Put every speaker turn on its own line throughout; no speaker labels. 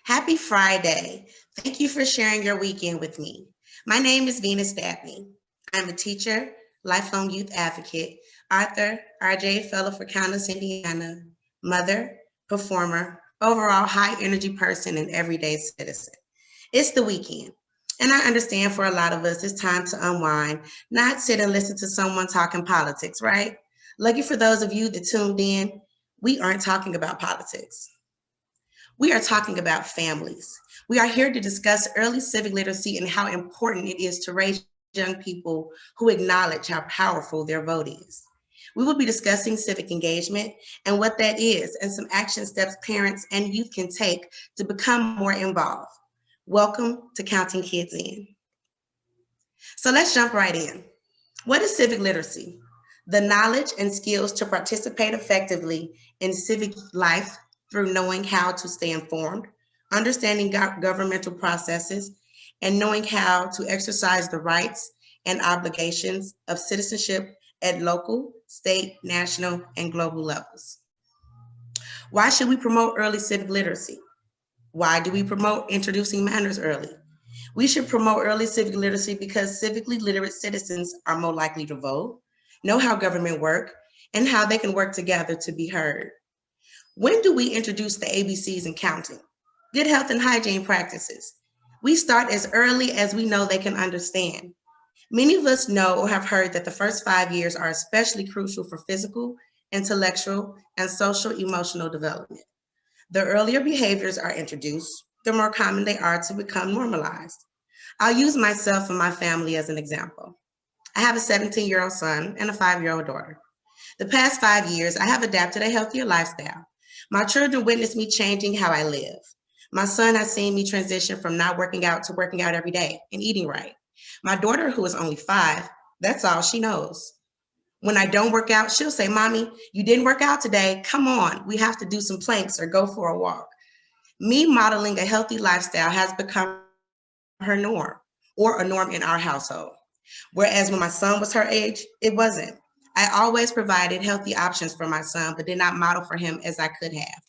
Happy Friday. Thank you for sharing your weekend with me. My name is Venus Dabney. I'm a teacher, lifelong youth advocate, author, RJA Fellow for Countless, Indiana, mother, performer, overall high energy person, and everyday citizen. It's the weekend. And I understand for a lot of us, it's time to unwind, not sit and listen to someone talking politics, right? Lucky for those of you that tuned in, we aren't talking about politics. We are talking about families. We are here to discuss early civic literacy and how important it is to raise young people who acknowledge how powerful their vote is. We will be discussing civic engagement and what that is and some action steps parents and youth can take to become more involved. Welcome to Counting Kids In. So let's jump right in. What is civic literacy? The knowledge and skills to participate effectively in civic life through knowing how to stay informed, understanding governmental processes, and knowing how to exercise the rights and obligations of citizenship at local, state, national, and global levels. Why should we promote early civic literacy? Why do we promote introducing manners early? We should promote early civic literacy because civically literate citizens are more likely to vote, know how government works, and how they can work together to be heard. When do we introduce the ABCs in counting? Good health and hygiene practices. We start as early as we know they can understand. Many of us know or have heard that the first 5 years are especially crucial for physical, intellectual, and social emotional development. The earlier behaviors are introduced, the more common they are to become normalized. I'll use myself and my family as an example. I have a 17-year-old son and a 5-year-old daughter. The past 5 years, I have adapted a healthier lifestyle. My children witnessed me changing how I live. My son has seen me transition from not working out to working out every day and eating right. My daughter, who is only 5, that's all she knows. When I don't work out, she'll say, "Mommy, you didn't work out today. Come on, we have to do some planks or go for a walk." Me modeling a healthy lifestyle has become her norm or a norm in our household. Whereas when my son was her age, it wasn't. I always provided healthy options for my son, but did not model for him as I could have.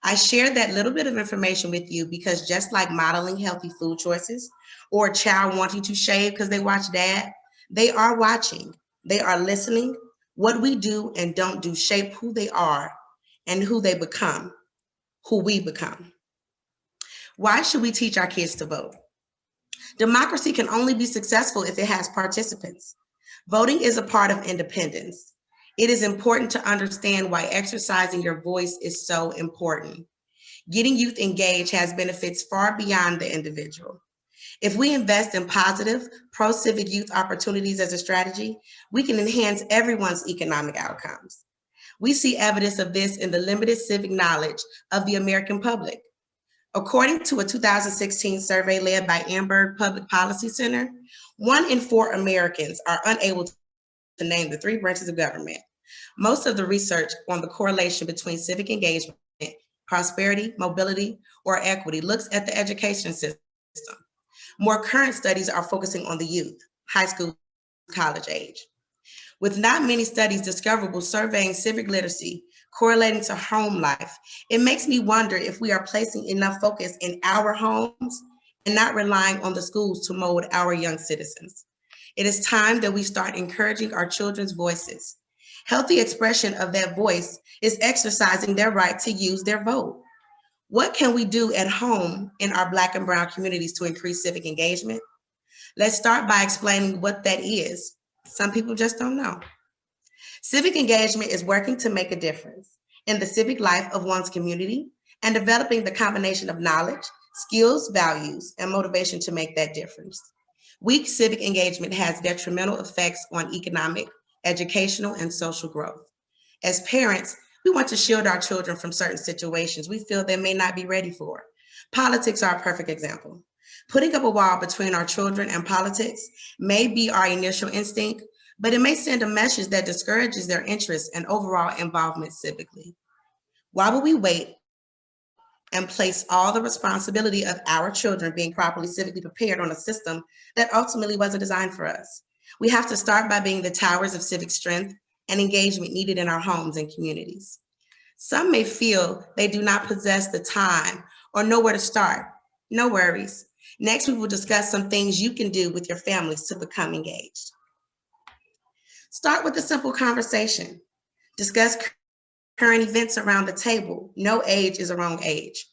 I share that little bit of information with you because just like modeling healthy food choices or a child wanting to shave because they watch dad, they are watching, they are listening. What we do and don't do shape who they are and who they become, who we become. Why should we teach our kids to vote? Democracy can only be successful if it has participants. Voting is a part of independence. It is important to understand why exercising your voice is so important. Getting youth engaged has benefits far beyond the individual. If we invest in positive, pro-civic youth opportunities as a strategy, we can enhance everyone's economic outcomes. We see evidence of this in the limited civic knowledge of the American public. According to a 2016 survey led by Amberg Public Policy Center, 1 in 4 Americans are unable to name the 3 branches of government. Most of the research on the correlation between civic engagement, prosperity, mobility, or equity looks at the education system. More current studies are focusing on the youth, high school, college age. With not many studies discoverable surveying civic literacy correlating to home life, it makes me wonder if we are placing enough focus in our homes and not relying on the schools to mold our young citizens. It is time that we start encouraging our children's voices. Healthy expression of that voice is exercising their right to use their vote. What can we do at home in our Black and Brown communities to increase civic engagement? Let's start by explaining what that is. Some people just don't know. Civic engagement is working to make a difference in the civic life of one's community and developing the combination of knowledge, skills, values, and motivation to make that difference. Weak civic engagement has detrimental effects on economic, educational, and social growth. As parents, we want to shield our children from certain situations we feel they may not be ready for. Politics are a perfect example. Putting up a wall between our children and politics may be our initial instinct, but it may send a message that discourages their interest and overall involvement civically. Why would we wait and place all the responsibility of our children being properly civically prepared on a system that ultimately wasn't designed for us? We have to start by being the towers of civic strength and engagement needed in our homes and communities. Some may feel they do not possess the time or know where to start? No worries. Next, we will discuss some things you can do with your families to become engaged. Start with a simple conversation. Discuss current events around the table. No age is a wrong age.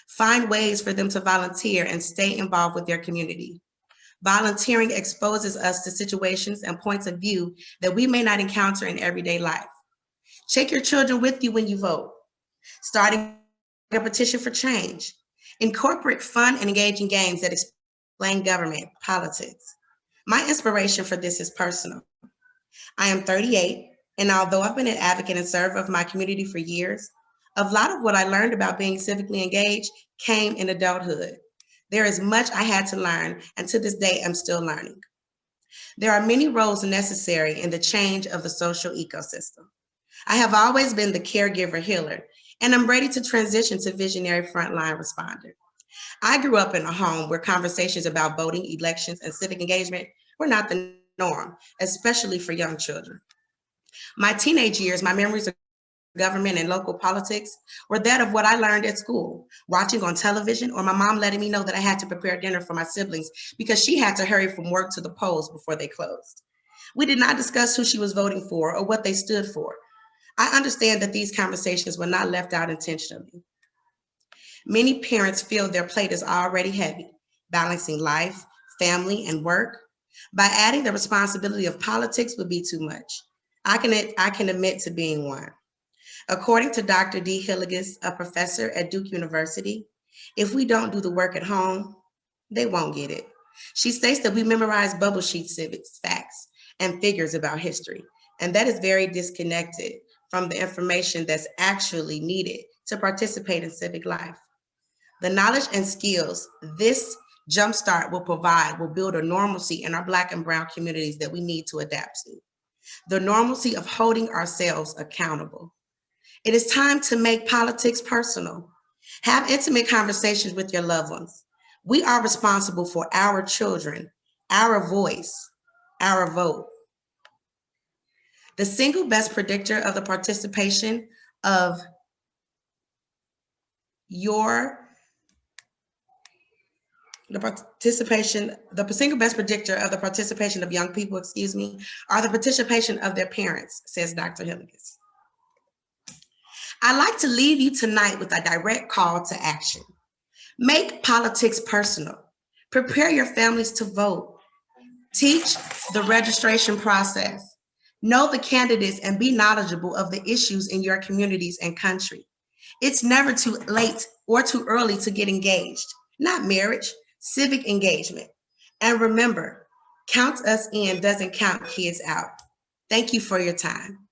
Find ways for them to volunteer and stay involved with their community. Volunteering exposes us to situations and points of view that we may not encounter in everyday life. Take your children with you when you vote. Starting a petition for change. Incorporate fun and engaging games that explain government, politics. My inspiration for this is personal. I am 38, and although I've been an advocate and servant of my community for years, a lot of what I learned about being civically engaged came in adulthood. There is much I had to learn, and to this day, I'm still learning. There are many roles necessary in the change of the social ecosystem. I have always been the caregiver healer, and I'm ready to transition to visionary frontline responder. I grew up in a home where conversations about voting, elections, and civic engagement were not the norm, especially for young children. My teenage years, my memories of government and local politics were that of what I learned at school, watching on television, or my mom letting me know that I had to prepare dinner for my siblings because she had to hurry from work to the polls before they closed. We did not discuss who she was voting for or what they stood for. I understand that these conversations were not left out intentionally. Many parents feel their plate is already heavy, balancing life, family, and work. By adding the responsibility of politics would be too much. I can admit to being one. According to Dr. D. Hilligus, a professor at Duke University, if we don't do the work at home, they won't get it. She states that we memorize bubble sheet civics, facts, and figures about history, and that is very disconnected from the information that's actually needed to participate in civic life. The knowledge and skills this jumpstart will provide will build a normalcy in our Black and Brown communities that we need to adapt to. The normalcy of holding ourselves accountable. It is time to make politics personal. Have intimate conversations with your loved ones. We are responsible for our children, our voice, our vote. The single best predictor of the participation of the single best predictor of the participation of young people, are the participation of their parents, says Dr. Hilligus. I'd like to leave you tonight with a direct call to action. Make politics personal. Prepare your families to vote. Teach the registration process. Know the candidates and be knowledgeable of the issues in your communities and country. It's never too late or too early to get engaged. Not marriage, civic engagement. And remember, count us in doesn't count kids out. Thank you for your time.